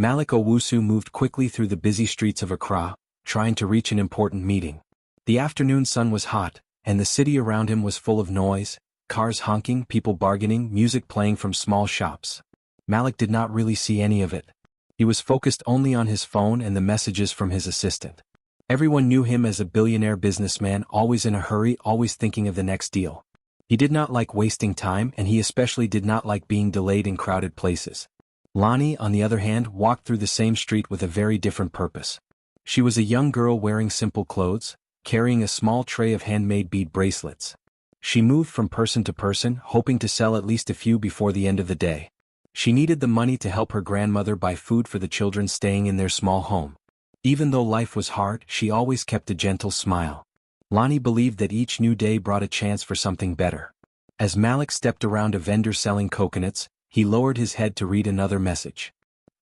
Malik Owusu moved quickly through the busy streets of Accra, trying to reach an important meeting. The afternoon sun was hot, and the city around him was full of noise, cars honking, people bargaining, music playing from small shops. Malik did not really see any of it. He was focused only on his phone and the messages from his assistant. Everyone knew him as a billionaire businessman, always in a hurry, always thinking of the next deal. He did not like wasting time, and he especially did not like being delayed in crowded places. Lonnie, on the other hand, walked through the same street with a very different purpose. She was a young girl wearing simple clothes, carrying a small tray of handmade bead bracelets. She moved from person to person, hoping to sell at least a few before the end of the day. She needed the money to help her grandmother buy food for the children staying in their small home. Even though life was hard, she always kept a gentle smile. Lonnie believed that each new day brought a chance for something better. As Malik stepped around a vendor selling coconuts, he lowered his head to read another message.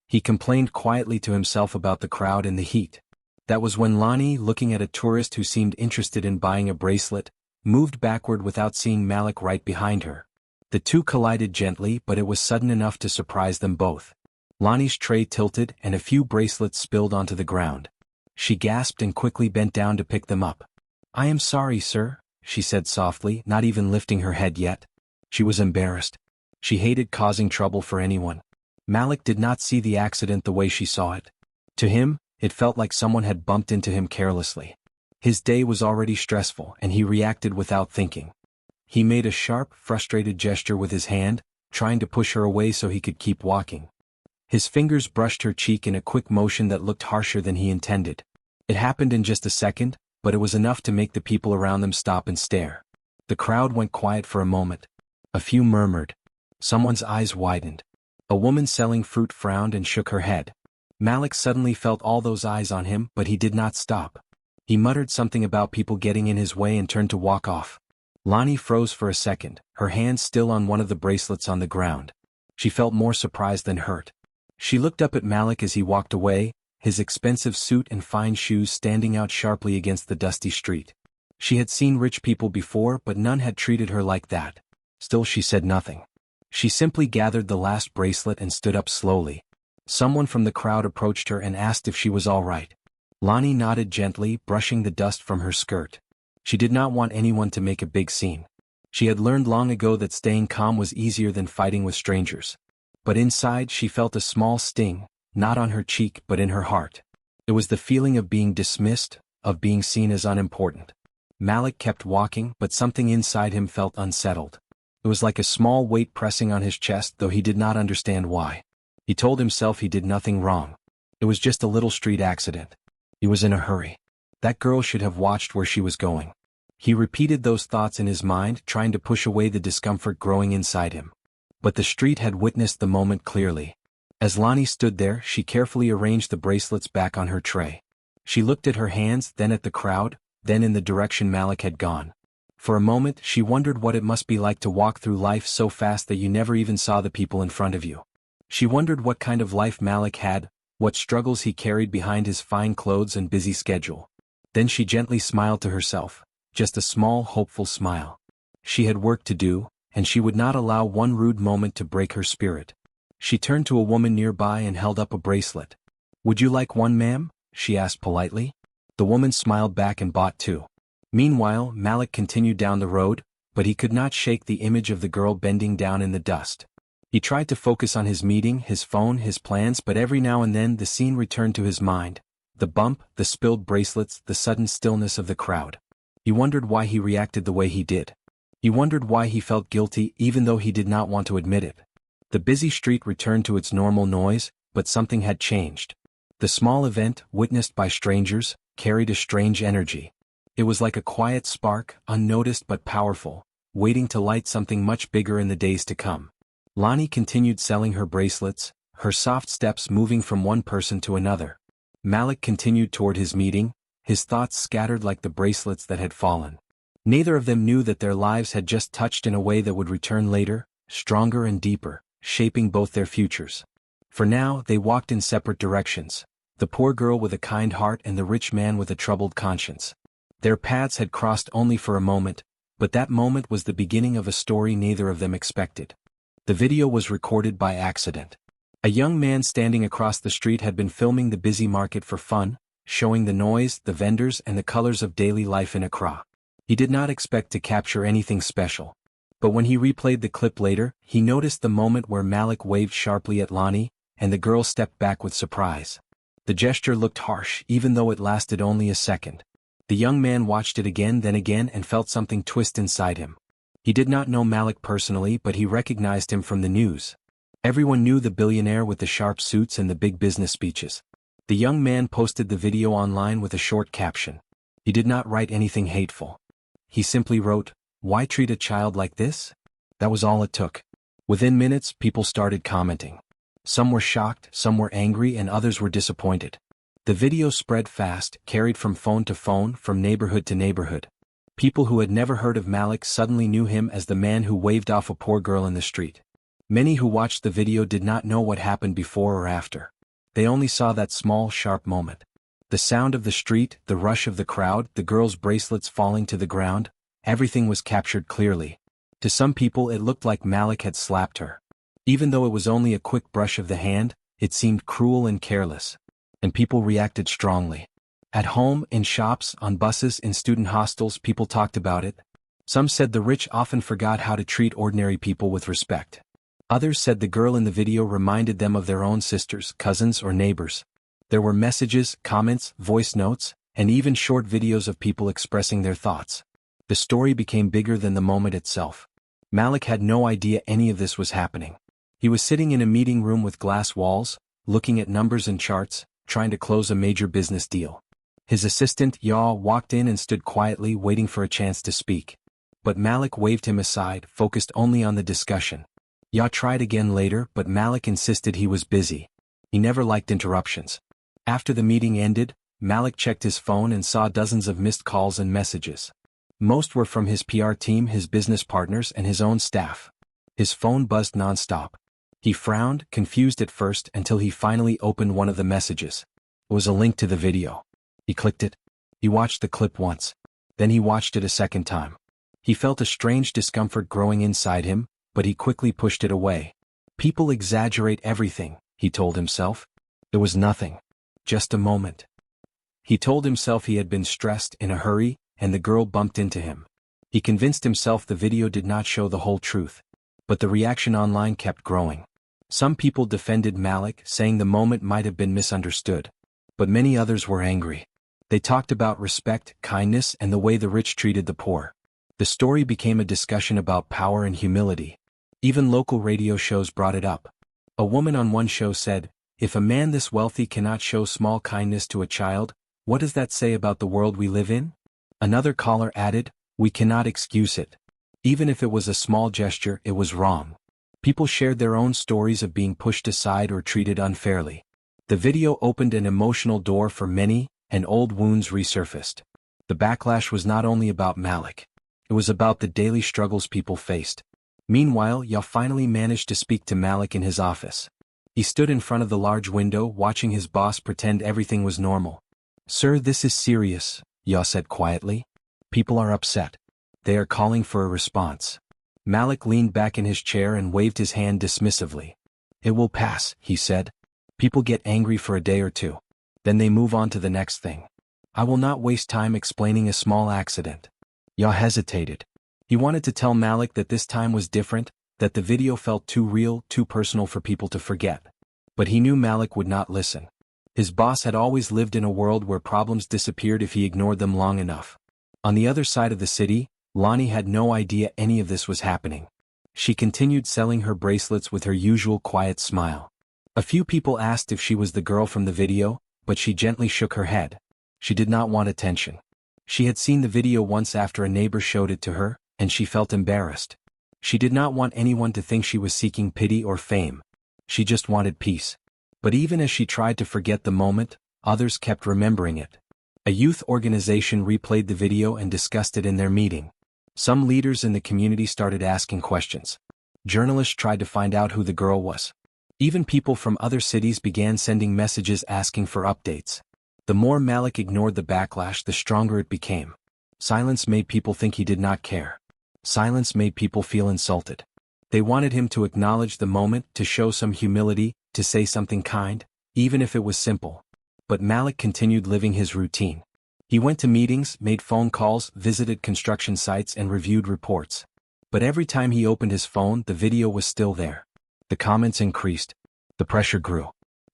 He complained quietly to himself about the crowd and the heat. That was when Lonnie, looking at a tourist who seemed interested in buying a bracelet, moved backward without seeing Malik right behind her. The two collided gently, but it was sudden enough to surprise them both. Lonnie's tray tilted and a few bracelets spilled onto the ground. She gasped and quickly bent down to pick them up. "I am sorry, sir," she said softly, not even lifting her head yet. She was embarrassed. She hated causing trouble for anyone. Malik did not see the accident the way she saw it. To him, it felt like someone had bumped into him carelessly. His day was already stressful, and he reacted without thinking. He made a sharp, frustrated gesture with his hand, trying to push her away so he could keep walking. His fingers brushed her cheek in a quick motion that looked harsher than he intended. It happened in just a second, but it was enough to make the people around them stop and stare. The crowd went quiet for a moment. A few murmured. Someone's eyes widened. A woman selling fruit frowned and shook her head. Malik suddenly felt all those eyes on him, but he did not stop. He muttered something about people getting in his way and turned to walk off. Lonnie froze for a second, her hand still on one of the bracelets on the ground. She felt more surprised than hurt. She looked up at Malik as he walked away, his expensive suit and fine shoes standing out sharply against the dusty street. She had seen rich people before, but none had treated her like that. Still, she said nothing. She simply gathered the last bracelet and stood up slowly. Someone from the crowd approached her and asked if she was all right. Lonnie nodded gently, brushing the dust from her skirt. She did not want anyone to make a big scene. She had learned long ago that staying calm was easier than fighting with strangers. But inside she felt a small sting, not on her cheek but in her heart. It was the feeling of being dismissed, of being seen as unimportant. Malik kept walking, but something inside him felt unsettled. It was like a small weight pressing on his chest, though he did not understand why. He told himself he did nothing wrong. It was just a little street accident. He was in a hurry. That girl should have watched where she was going. He repeated those thoughts in his mind, trying to push away the discomfort growing inside him. But the street had witnessed the moment clearly. As Lonnie stood there, she carefully arranged the bracelets back on her tray. She looked at her hands, then at the crowd, then in the direction Malik had gone. For a moment, she wondered what it must be like to walk through life so fast that you never even saw the people in front of you. She wondered what kind of life Malik had, what struggles he carried behind his fine clothes and busy schedule. Then she gently smiled to herself, just a small, hopeful smile. She had work to do, and she would not allow one rude moment to break her spirit. She turned to a woman nearby and held up a bracelet. "Would you like one, ma'am?" she asked politely. The woman smiled back and bought two. Meanwhile, Malik continued down the road, but he could not shake the image of the girl bending down in the dust. He tried to focus on his meeting, his phone, his plans, but every now and then the scene returned to his mind. The bump, the spilled bracelets, the sudden stillness of the crowd. He wondered why he reacted the way he did. He wondered why he felt guilty even though he did not want to admit it. The busy street returned to its normal noise, but something had changed. The small event, witnessed by strangers, carried a strange energy. It was like a quiet spark, unnoticed but powerful, waiting to light something much bigger in the days to come. Lonnie continued selling her bracelets, her soft steps moving from one person to another. Malik continued toward his meeting, his thoughts scattered like the bracelets that had fallen. Neither of them knew that their lives had just touched in a way that would return later, stronger and deeper, shaping both their futures. For now, they walked in separate directions, the poor girl with a kind heart and the rich man with a troubled conscience. Their paths had crossed only for a moment, but that moment was the beginning of a story neither of them expected. The video was recorded by accident. A young man standing across the street had been filming the busy market for fun, showing the noise, the vendors and the colors of daily life in Accra. He did not expect to capture anything special. But when he replayed the clip later, he noticed the moment where Malik waved sharply at Lonnie, and the girl stepped back with surprise. The gesture looked harsh even though it lasted only a second. The young man watched it again and felt something twist inside him. He did not know Malik personally, but he recognized him from the news. Everyone knew the billionaire with the sharp suits and the big business speeches. The young man posted the video online with a short caption. He did not write anything hateful. He simply wrote, "Why treat a child like this?" That was all it took. Within minutes, people started commenting. Some were shocked, some were angry, and others were disappointed. The video spread fast, carried from phone to phone, from neighborhood to neighborhood. People who had never heard of Malik suddenly knew him as the man who waved off a poor girl in the street. Many who watched the video did not know what happened before or after. They only saw that small, sharp moment. The sound of the street, the rush of the crowd, the girl's bracelets falling to the ground, everything was captured clearly. To some people it looked like Malik had slapped her. Even though it was only a quick brush of the hand, it seemed cruel and careless. And people reacted strongly. At home, in shops, on buses, in student hostels, people talked about it. Some said the rich often forgot how to treat ordinary people with respect. Others said the girl in the video reminded them of their own sisters, cousins, or neighbors. There were messages, comments, voice notes, and even short videos of people expressing their thoughts. The story became bigger than the moment itself. Malik had no idea any of this was happening. He was sitting in a meeting room with glass walls, looking at numbers and charts, trying to close a major business deal. His assistant, Yaw, walked in and stood quietly waiting for a chance to speak. But Malik waved him aside, focused only on the discussion. Yaw tried again later, but Malik insisted he was busy. He never liked interruptions. After the meeting ended, Malik checked his phone and saw dozens of missed calls and messages. Most were from his PR team, his business partners, and his own staff. His phone buzzed non-stop. He frowned, confused at first, until he finally opened one of the messages. It was a link to the video. He clicked it. He watched the clip once. Then he watched it a second time. He felt a strange discomfort growing inside him, but he quickly pushed it away. People exaggerate everything, he told himself. It was nothing. Just a moment. He told himself he had been stressed, in a hurry, and the girl bumped into him. He convinced himself the video did not show the whole truth. But the reaction online kept growing. Some people defended Malik, saying the moment might have been misunderstood. But many others were angry. They talked about respect, kindness, and the way the rich treated the poor. The story became a discussion about power and humility. Even local radio shows brought it up. A woman on one show said, "If a man this wealthy cannot show small kindness to a child, what does that say about the world we live in?" Another caller added, "We cannot excuse it. Even if it was a small gesture, it was wrong." People shared their own stories of being pushed aside or treated unfairly. The video opened an emotional door for many, and old wounds resurfaced. The backlash was not only about Malik. It was about the daily struggles people faced. Meanwhile, Yah finally managed to speak to Malik in his office. He stood in front of the large window, watching his boss pretend everything was normal. "Sir, this is serious," Yah said quietly. "People are upset. They are calling for a response." Malik leaned back in his chair and waved his hand dismissively. "It will pass," he said. "People get angry for a day or two. Then they move on to the next thing. I will not waste time explaining a small accident." Yah hesitated. He wanted to tell Malik that this time was different, that the video felt too real, too personal for people to forget. But he knew Malik would not listen. His boss had always lived in a world where problems disappeared if he ignored them long enough. On the other side of the city, Lonnie had no idea any of this was happening. She continued selling her bracelets with her usual quiet smile. A few people asked if she was the girl from the video, but she gently shook her head. She did not want attention. She had seen the video once after a neighbor showed it to her, and she felt embarrassed. She did not want anyone to think she was seeking pity or fame. She just wanted peace. But even as she tried to forget the moment, others kept remembering it. A youth organization replayed the video and discussed it in their meeting. Some leaders in the community started asking questions. Journalists tried to find out who the girl was. Even people from other cities began sending messages asking for updates. The more Malik ignored the backlash, the stronger it became. Silence made people think he did not care. Silence made people feel insulted. They wanted him to acknowledge the moment, to show some humility, to say something kind, even if it was simple. But Malik continued living his routine. He went to meetings, made phone calls, visited construction sites and reviewed reports. But every time he opened his phone, the video was still there. The comments increased. The pressure grew.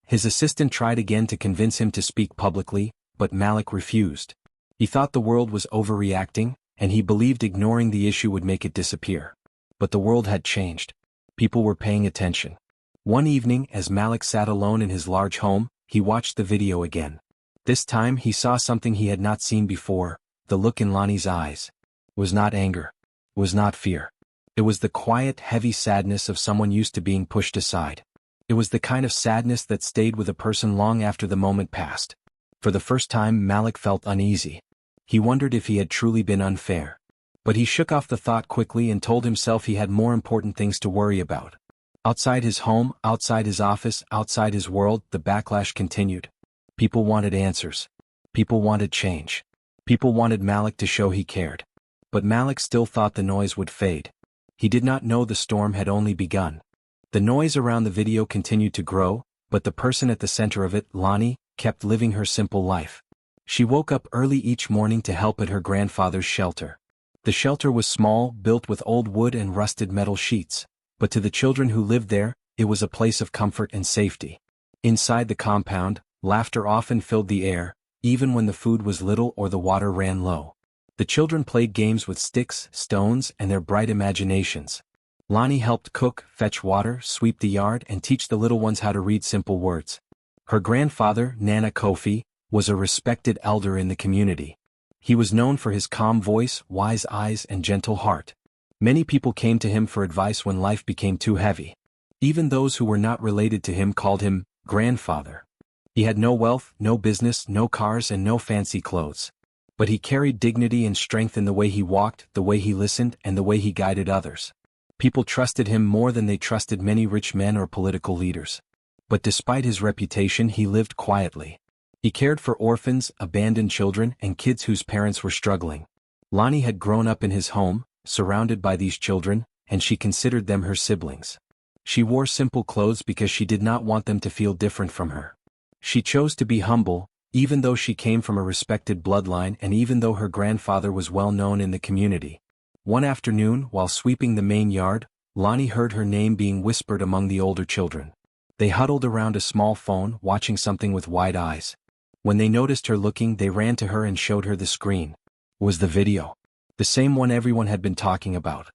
His assistant tried again to convince him to speak publicly, but Malik refused. He thought the world was overreacting, and he believed ignoring the issue would make it disappear. But the world had changed. People were paying attention. One evening, as Malik sat alone in his large home, he watched the video again. This time he saw something he had not seen before. The look in Lonnie's eyes was not anger, was not fear. It was the quiet, heavy sadness of someone used to being pushed aside. It was the kind of sadness that stayed with a person long after the moment passed. For the first time, Malik felt uneasy. He wondered if he had truly been unfair. But he shook off the thought quickly and told himself he had more important things to worry about. Outside his home, outside his office, outside his world, the backlash continued. People wanted answers. People wanted change. People wanted Malik to show he cared. But Malik still thought the noise would fade. He did not know the storm had only begun. The noise around the video continued to grow, but the person at the center of it, Lonnie, kept living her simple life. She woke up early each morning to help at her grandfather's shelter. The shelter was small, built with old wood and rusted metal sheets, but to the children who lived there, it was a place of comfort and safety. Inside the compound, laughter often filled the air, even when the food was little or the water ran low. The children played games with sticks, stones, and their bright imaginations. Lonnie helped cook, fetch water, sweep the yard, and teach the little ones how to read simple words. Her grandfather, Nana Kofi, was a respected elder in the community. He was known for his calm voice, wise eyes, and gentle heart. Many people came to him for advice when life became too heavy. Even those who were not related to him called him grandfather. He had no wealth, no business, no cars, and no fancy clothes. But he carried dignity and strength in the way he walked, the way he listened, and the way he guided others. People trusted him more than they trusted many rich men or political leaders. But despite his reputation, he lived quietly. He cared for orphans, abandoned children, and kids whose parents were struggling. Lonnie had grown up in his home, surrounded by these children, and she considered them her siblings. She wore simple clothes because she did not want them to feel different from her. She chose to be humble, even though she came from a respected bloodline and even though her grandfather was well known in the community. One afternoon, while sweeping the main yard, Lonnie heard her name being whispered among the older children. They huddled around a small phone, watching something with wide eyes. When they noticed her looking, they ran to her and showed her the screen. It was the video. The same one everyone had been talking about.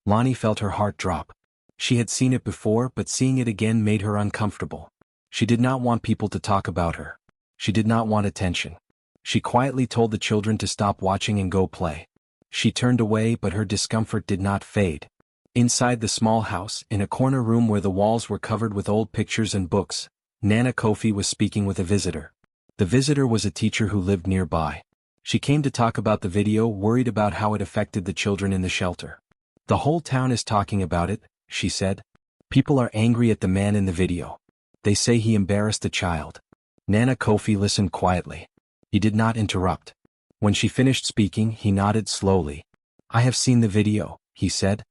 Lonnie felt her heart drop. She had seen it before, but seeing it again made her uncomfortable. She did not want people to talk about her. She did not want attention. She quietly told the children to stop watching and go play. She turned away, but her discomfort did not fade. Inside the small house, in a corner room where the walls were covered with old pictures and books, Nana Kofi was speaking with a visitor. The visitor was a teacher who lived nearby. She came to talk about the video, worried about how it affected the children in the shelter. "The whole town is talking about it," she said. "People are angry at the man in the video. They say he embarrassed a child." Nana Kofi listened quietly. He did not interrupt. When she finished speaking, he nodded slowly. "I have seen the video," he said.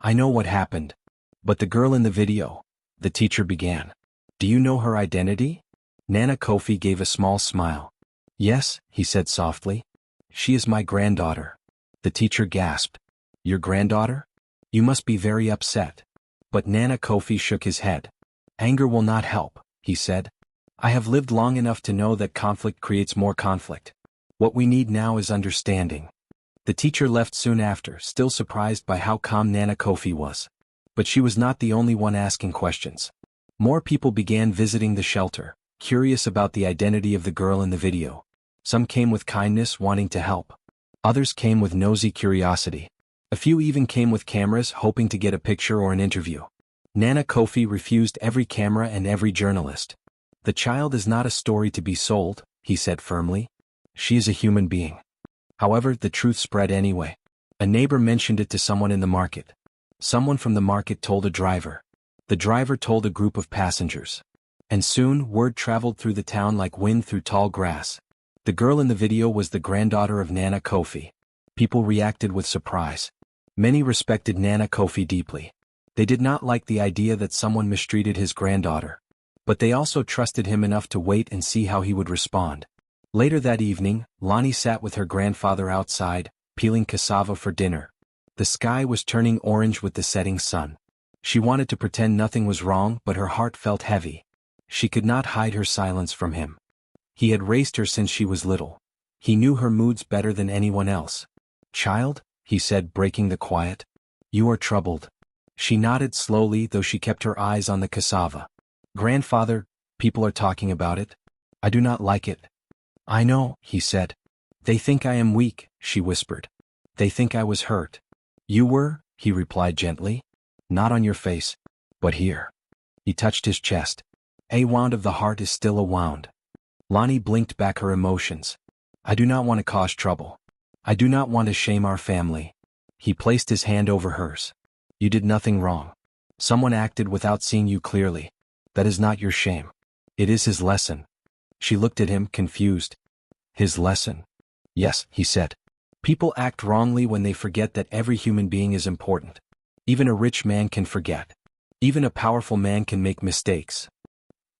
"I know what happened. But the girl in the video," the teacher began. "Do you know her identity?" Nana Kofi gave a small smile. "Yes," he said softly. "She is my granddaughter." The teacher gasped. "Your granddaughter? You must be very upset." But Nana Kofi shook his head. "Anger will not help," he said. "I have lived long enough to know that conflict creates more conflict. What we need now is understanding." The teacher left soon after, still surprised by how calm Nana Kofi was. But she was not the only one asking questions. More people began visiting the shelter, curious about the identity of the girl in the video. Some came with kindness, wanting to help. Others came with nosy curiosity. A few even came with cameras, hoping to get a picture or an interview. Nana Kofi refused every camera and every journalist. "The child is not a story to be sold," he said firmly. "She is a human being." However, the truth spread anyway. A neighbor mentioned it to someone in the market. Someone from the market told a driver. The driver told a group of passengers. And soon, word traveled through the town like wind through tall grass. The girl in the video was the granddaughter of Nana Kofi. People reacted with surprise. Many respected Nana Kofi deeply. They did not like the idea that someone mistreated his granddaughter. But they also trusted him enough to wait and see how he would respond. Later that evening, Lonnie sat with her grandfather outside, peeling cassava for dinner. The sky was turning orange with the setting sun. She wanted to pretend nothing was wrong, but her heart felt heavy. She could not hide her silence from him. He had raised her since she was little. He knew her moods better than anyone else. "Child," he said, breaking the quiet. "You are troubled." She nodded slowly, though she kept her eyes on the cassava. "Grandfather, people are talking about it. I do not like it." "I know," he said. "They think I am weak," she whispered. "They think I was hurt." "You were," he replied gently. "Not on your face, but here." He touched his chest. "A wound of the heart is still a wound." Lonnie blinked back her emotions. "I do not want to cause trouble. I do not want to shame our family." He placed his hand over hers. "You did nothing wrong. Someone acted without seeing you clearly. That is not your shame. It is his lesson." She looked at him, confused. "His lesson?" "Yes," he said. "People act wrongly when they forget that every human being is important. Even a rich man can forget. Even a powerful man can make mistakes."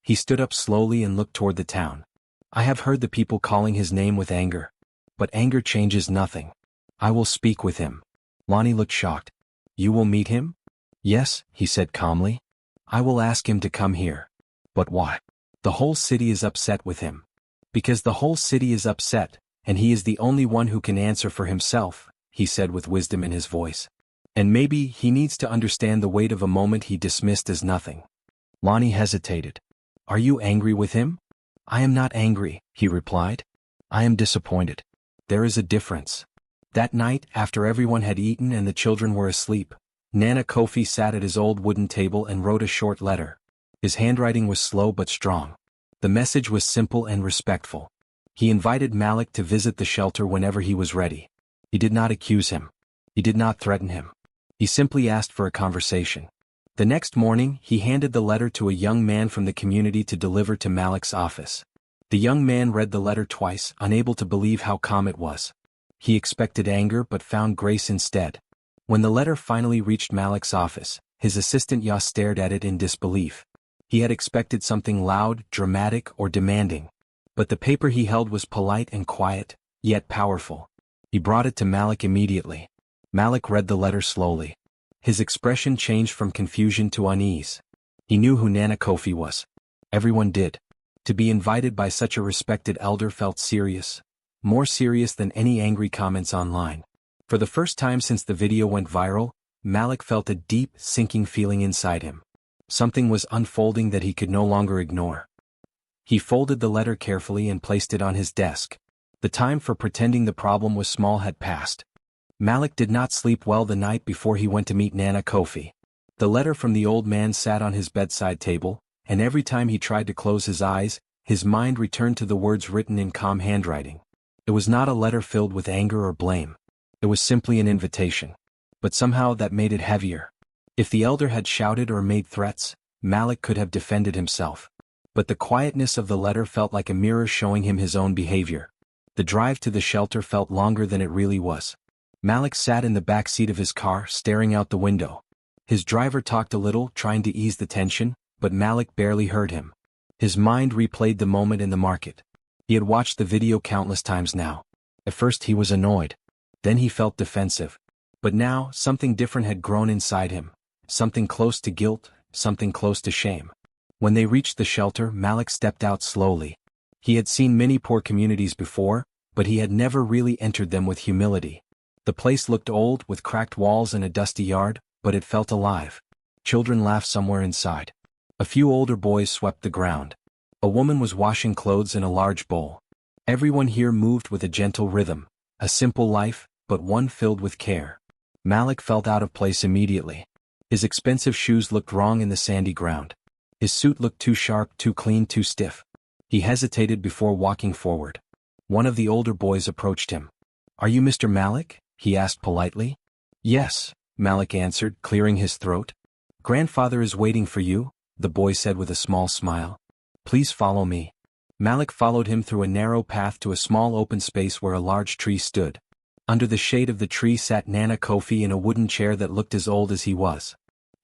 He stood up slowly and looked toward the town. "I have heard the people calling his name with anger. But anger changes nothing. I will speak with him." Lonnie looked shocked. "You will meet him?" "Yes," he said calmly. "I will ask him to come here." "But why?" "The whole city is upset with him." "Because the whole city is upset, and he is the only one who can answer for himself," he said with wisdom in his voice. "And maybe he needs to understand the weight of a moment he dismissed as nothing." Lonnie hesitated. "Are you angry with him?" "I am not angry," he replied. "I am disappointed. There is a difference." That night, after everyone had eaten and the children were asleep, Nana Kofi sat at his old wooden table and wrote a short letter. His handwriting was slow but strong. The message was simple and respectful. He invited Malik to visit the shelter whenever he was ready. He did not accuse him. He did not threaten him. He simply asked for a conversation. The next morning, he handed the letter to a young man from the community to deliver to Malik's office. The young man read the letter twice, unable to believe how calm it was. He expected anger but found grace instead. When the letter finally reached Malik's office, his assistant Yas stared at it in disbelief. He had expected something loud, dramatic, or demanding. But the paper he held was polite and quiet, yet powerful. He brought it to Malik immediately. Malik read the letter slowly. His expression changed from confusion to unease. He knew who Nana Kofi was. Everyone did. To be invited by such a respected elder felt serious. More serious than any angry comments online. For the first time since the video went viral, Malik felt a deep, sinking feeling inside him. Something was unfolding that he could no longer ignore. He folded the letter carefully and placed it on his desk. The time for pretending the problem was small had passed. Malik did not sleep well the night before he went to meet Nana Kofi. The letter from the old man sat on his bedside table, and every time he tried to close his eyes, his mind returned to the words written in calm handwriting. It was not a letter filled with anger or blame. It was simply an invitation. But somehow that made it heavier. If the elder had shouted or made threats, Malik could have defended himself. But the quietness of the letter felt like a mirror showing him his own behavior. The drive to the shelter felt longer than it really was. Malik sat in the back seat of his car, staring out the window. His driver talked a little, trying to ease the tension, but Malik barely heard him. His mind replayed the moment in the market. He had watched the video countless times now. At first he was annoyed. Then he felt defensive. But now, something different had grown inside him. Something close to guilt, something close to shame. When they reached the shelter, Malik stepped out slowly. He had seen many poor communities before, but he had never really entered them with humility. The place looked old, with cracked walls and a dusty yard, but it felt alive. Children laughed somewhere inside. A few older boys swept the ground. A woman was washing clothes in a large bowl. Everyone here moved with a gentle rhythm. A simple life, but one filled with care. Malik felt out of place immediately. His expensive shoes looked wrong in the sandy ground. His suit looked too sharp, too clean, too stiff. He hesitated before walking forward. One of the older boys approached him. "Are you Mr. Malik?" he asked politely. "Yes," Malik answered, clearing his throat. "Grandfather is waiting for you," the boy said with a small smile. "Please follow me." Malik followed him through a narrow path to a small open space where a large tree stood. Under the shade of the tree sat Nana Kofi in a wooden chair that looked as old as he was.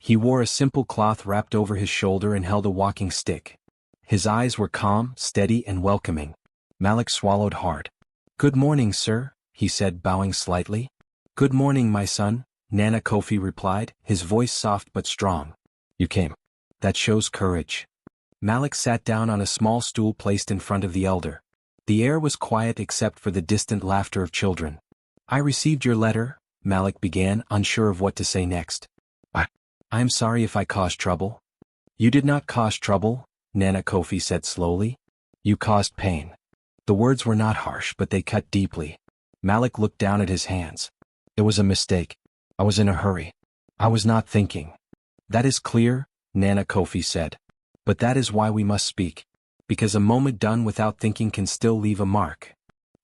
He wore a simple cloth wrapped over his shoulder and held a walking stick. His eyes were calm, steady, and welcoming. Malik swallowed hard. "Good morning, sir," he said, bowing slightly. "Good morning, my son," Nana Kofi replied, his voice soft but strong. "You came. That shows courage." Malik sat down on a small stool placed in front of the elder. The air was quiet except for the distant laughter of children. "I received your letter," Malik began, unsure of what to say next. "I'm sorry if I caused trouble." "You did not cause trouble," Nana Kofi said slowly. "You caused pain." The words were not harsh, but they cut deeply. Malik looked down at his hands. "It was a mistake. I was in a hurry. I was not thinking." "That is clear," Nana Kofi said. "But that is why we must speak. Because a moment done without thinking can still leave a mark."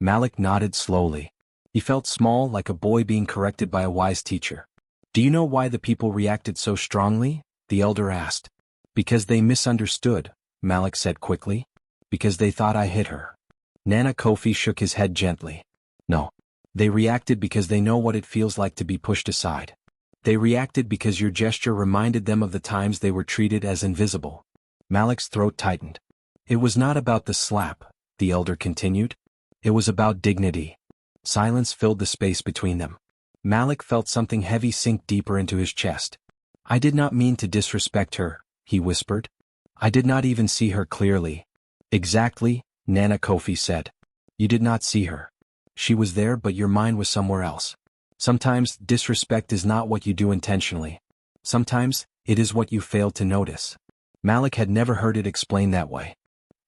Malik nodded slowly. He felt small, like a boy being corrected by a wise teacher. "Do you know why the people reacted so strongly?" the elder asked. "Because they misunderstood," Malik said quickly. "Because they thought I hit her." Nana Kofi shook his head gently. "No. They reacted because they know what it feels like to be pushed aside. They reacted because your gesture reminded them of the times they were treated as invisible." Malik's throat tightened. "It was not about the slap," the elder continued. "It was about dignity." Silence filled the space between them. Malik felt something heavy sink deeper into his chest. "I did not mean to disrespect her," he whispered. "I did not even see her clearly." "Exactly," Nana Kofi said. "You did not see her. She was there, but your mind was somewhere else. Sometimes disrespect is not what you do intentionally. Sometimes it is what you failed to notice." Malik had never heard it explained that way.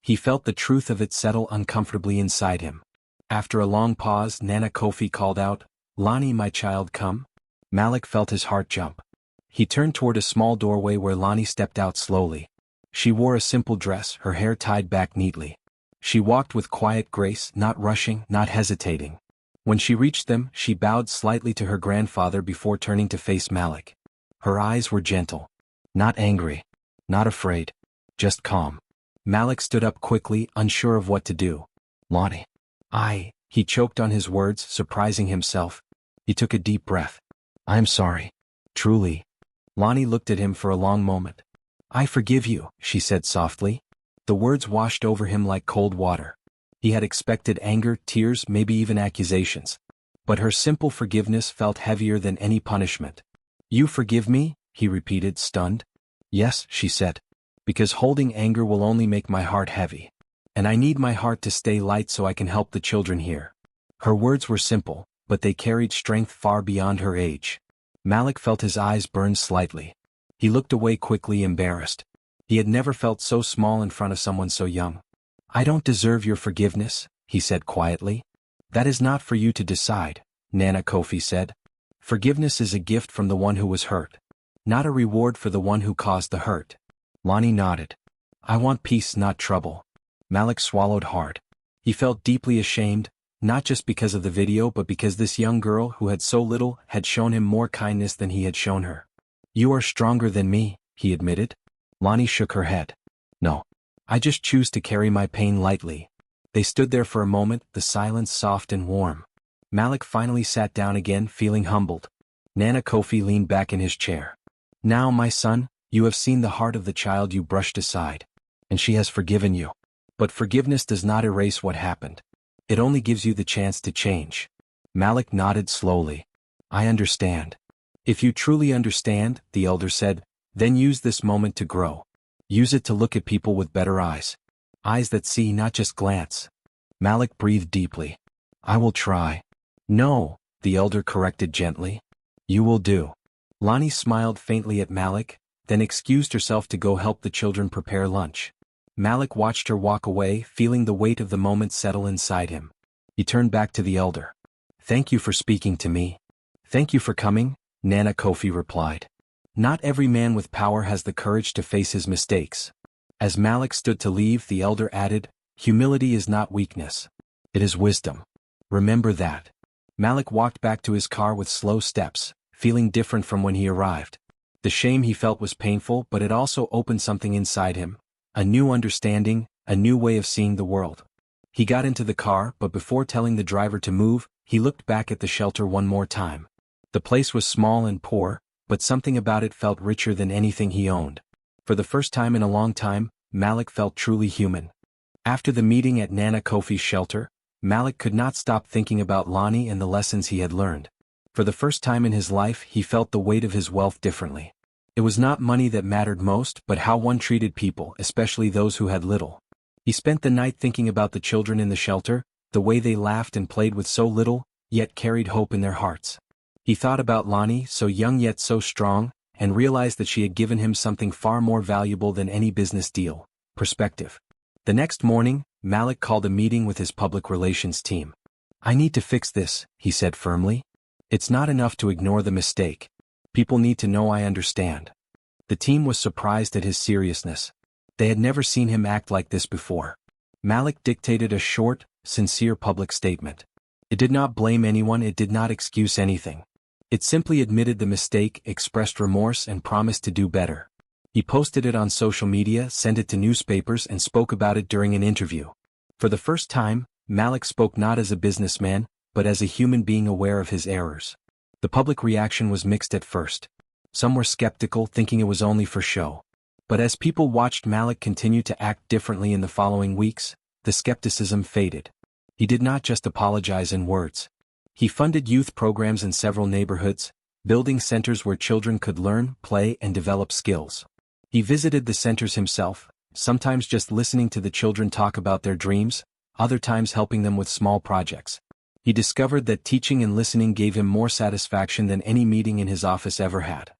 He felt the truth of it settle uncomfortably inside him. After a long pause, Nana Kofi called out, "Lonnie, my child, come." Malik felt his heart jump. He turned toward a small doorway where Lonnie stepped out slowly. She wore a simple dress, her hair tied back neatly. She walked with quiet grace, not rushing, not hesitating. When she reached them, she bowed slightly to her grandfather before turning to face Malik. Her eyes were gentle. Not angry. Not afraid. Just calm. Malik stood up quickly, unsure of what to do. "Lonnie." He choked on his words, surprising himself. He took a deep breath. "I'm sorry. Truly." Lonnie looked at him for a long moment. "I forgive you," she said softly. The words washed over him like cold water. He had expected anger, tears, maybe even accusations. But her simple forgiveness felt heavier than any punishment. "You forgive me?" he repeated, stunned. "Yes," she said. "Because holding anger will only make my heart heavy. And I need my heart to stay light so I can help the children here." Her words were simple, but they carried strength far beyond her age. Malik felt his eyes burn slightly. He looked away quickly, embarrassed. He had never felt so small in front of someone so young. "I don't deserve your forgiveness," he said quietly. "That is not for you to decide," Nana Kofi said. "Forgiveness is a gift from the one who was hurt, not a reward for the one who caused the hurt." Lonnie nodded. "I want peace, not trouble." Malik swallowed hard. He felt deeply ashamed, not just because of the video but because this young girl who had so little had shown him more kindness than he had shown her. "You are stronger than me," he admitted. Lonnie shook her head. "No. I just choose to carry my pain lightly." They stood there for a moment, the silence soft and warm. Malik finally sat down again, feeling humbled. Nana Kofi leaned back in his chair. "Now, my son, you have seen the heart of the child you brushed aside. And she has forgiven you. But forgiveness does not erase what happened. It only gives you the chance to change." Malik nodded slowly. "I understand." "If you truly understand," the elder said, "then use this moment to grow. Use it to look at people with better eyes. Eyes that see, not just glance." Malik breathed deeply. "I will try." "No," the elder corrected gently. "You will do." Lonnie smiled faintly at Malik, then excused herself to go help the children prepare lunch. Malik watched her walk away, feeling the weight of the moment settle inside him. He turned back to the elder. "Thank you for speaking to me." "Thank you for coming," Nana Kofi replied. Not every man with power has the courage to face his mistakes. As Malik stood to leave, the elder added, "Humility is not weakness. It is wisdom. Remember that." Malik walked back to his car with slow steps, feeling different from when he arrived. The shame he felt was painful, but it also opened something inside him. A new understanding, a new way of seeing the world. He got into the car, but before telling the driver to move, he looked back at the shelter one more time. The place was small and poor, but something about it felt richer than anything he owned. For the first time in a long time, Malik felt truly human. After the meeting at Nana Kofi's shelter, Malik could not stop thinking about Lonnie and the lessons he had learned. For the first time in his life he felt the weight of his wealth differently. It was not money that mattered most but how one treated people, especially those who had little. He spent the night thinking about the children in the shelter, the way they laughed and played with so little, yet carried hope in their hearts. He thought about Lonnie, so young yet so strong, and realized that she had given him something far more valuable than any business deal: perspective. The next morning, Malik called a meeting with his public relations team. "I need to fix this," he said firmly. "It's not enough to ignore the mistake. People need to know I understand." The team was surprised at his seriousness. They had never seen him act like this before. Malik dictated a short, sincere public statement. It did not blame anyone, it did not excuse anything. It simply admitted the mistake, expressed remorse, and promised to do better. He posted it on social media, sent it to newspapers, and spoke about it during an interview. For the first time, Malik spoke not as a businessman, but as a human being aware of his errors. The public reaction was mixed at first. Some were skeptical, thinking it was only for show. But as people watched Malik continue to act differently in the following weeks, the skepticism faded. He did not just apologize in words. He funded youth programs in several neighborhoods, building centers where children could learn, play, and develop skills. He visited the centers himself, sometimes just listening to the children talk about their dreams, other times helping them with small projects. He discovered that teaching and listening gave him more satisfaction than any meeting in his office ever had.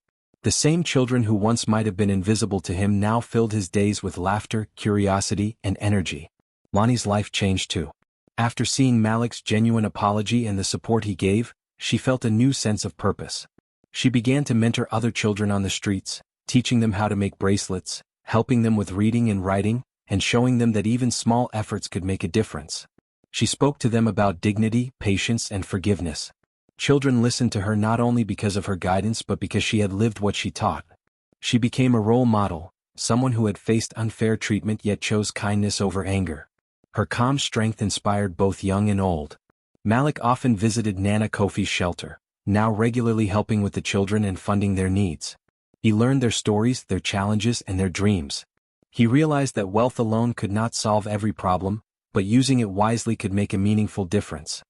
The same children who once might have been invisible to him now filled his days with laughter, curiosity, and energy. Lonnie's life changed too. After seeing Malik's genuine apology and the support he gave, she felt a new sense of purpose. She began to mentor other children on the streets, teaching them how to make bracelets, helping them with reading and writing, and showing them that even small efforts could make a difference. She spoke to them about dignity, patience, and forgiveness. Children listened to her not only because of her guidance but because she had lived what she taught. She became a role model, someone who had faced unfair treatment yet chose kindness over anger. Her calm strength inspired both young and old. Malik often visited Nana Kofi's shelter, now regularly helping with the children and funding their needs. He learned their stories, their challenges, and their dreams. He realized that wealth alone could not solve every problem, but using it wisely could make a meaningful difference.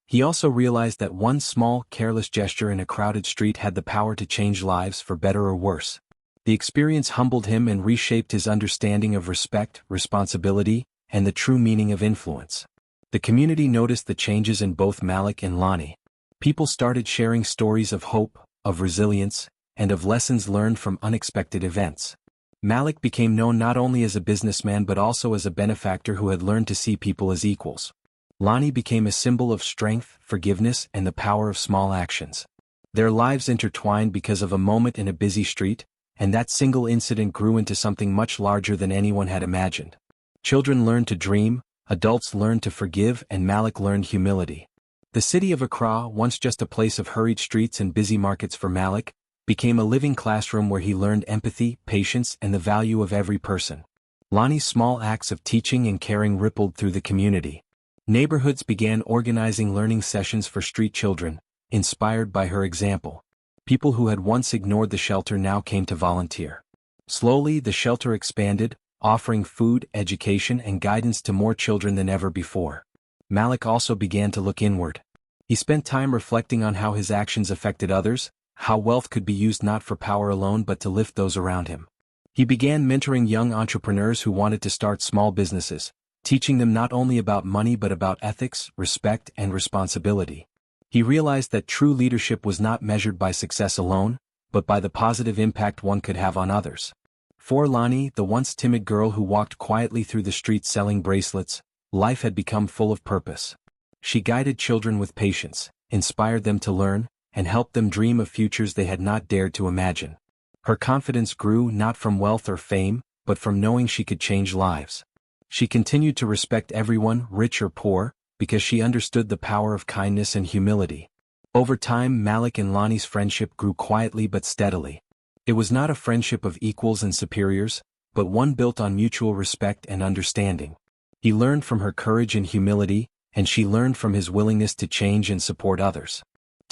He also realized that one small, careless gesture in a crowded street had the power to change lives for better or worse. The experience humbled him and reshaped his understanding of respect, responsibility, and the true meaning of influence. The community noticed the changes in both Malik and Lonnie. People started sharing stories of hope, of resilience, and of lessons learned from unexpected events. Malik became known not only as a businessman but also as a benefactor who had learned to see people as equals. Lonnie became a symbol of strength, forgiveness, and the power of small actions. Their lives intertwined because of a moment in a busy street, and that single incident grew into something much larger than anyone had imagined. Children learned to dream, adults learned to forgive, and Malik learned humility. The city of Accra, once just a place of hurried streets and busy markets for Malik, became a living classroom where he learned empathy, patience, and the value of every person. Lonnie's small acts of teaching and caring rippled through the community. Neighborhoods began organizing learning sessions for street children, inspired by her example. People who had once ignored the shelter now came to volunteer. Slowly, the shelter expanded, offering food, education, and guidance to more children than ever before. Malik also began to look inward. He spent time reflecting on how his actions affected others, how wealth could be used not for power alone but to lift those around him. He began mentoring young entrepreneurs who wanted to start small businesses, teaching them not only about money but about ethics, respect, and responsibility. He realized that true leadership was not measured by success alone, but by the positive impact one could have on others. For Lonnie, the once timid girl who walked quietly through the streets selling bracelets, life had become full of purpose. She guided children with patience, inspired them to learn, and helped them dream of futures they had not dared to imagine. Her confidence grew not from wealth or fame, but from knowing she could change lives. She continued to respect everyone, rich or poor, because she understood the power of kindness and humility. Over time, Malik and Lonnie's friendship grew quietly but steadily. It was not a friendship of equals and superiors, but one built on mutual respect and understanding. He learned from her courage and humility, and she learned from his willingness to change and support others.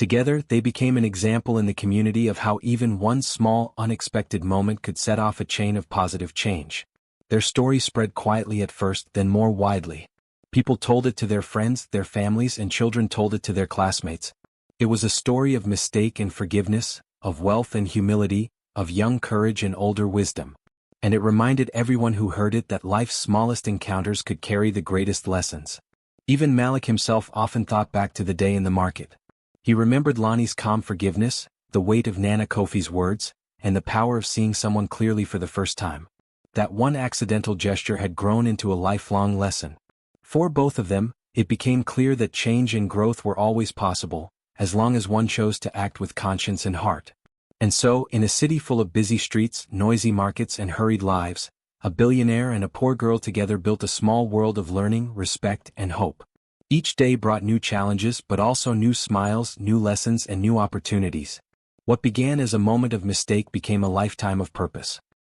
Together, they became an example in the community of how even one small, unexpected moment could set off a chain of positive change. Their story spread quietly at first, then more widely. People told it to their friends, their families, and children told it to their classmates. It was a story of mistake and forgiveness, of wealth and humility, of young courage and older wisdom. And it reminded everyone who heard it that life's smallest encounters could carry the greatest lessons. Even Malik himself often thought back to the day in the market. He remembered Lonnie's calm forgiveness, the weight of Nana Kofi's words, and the power of seeing someone clearly for the first time. That one accidental gesture had grown into a lifelong lesson. For both of them, it became clear that change and growth were always possible, as long as one chose to act with conscience and heart. And so, in a city full of busy streets, noisy markets, and hurried lives, a billionaire and a poor girl together built a small world of learning, respect, and hope. Each day brought new challenges but also new smiles, new lessons, and new opportunities. What began as a moment of mistake became a lifetime of purpose.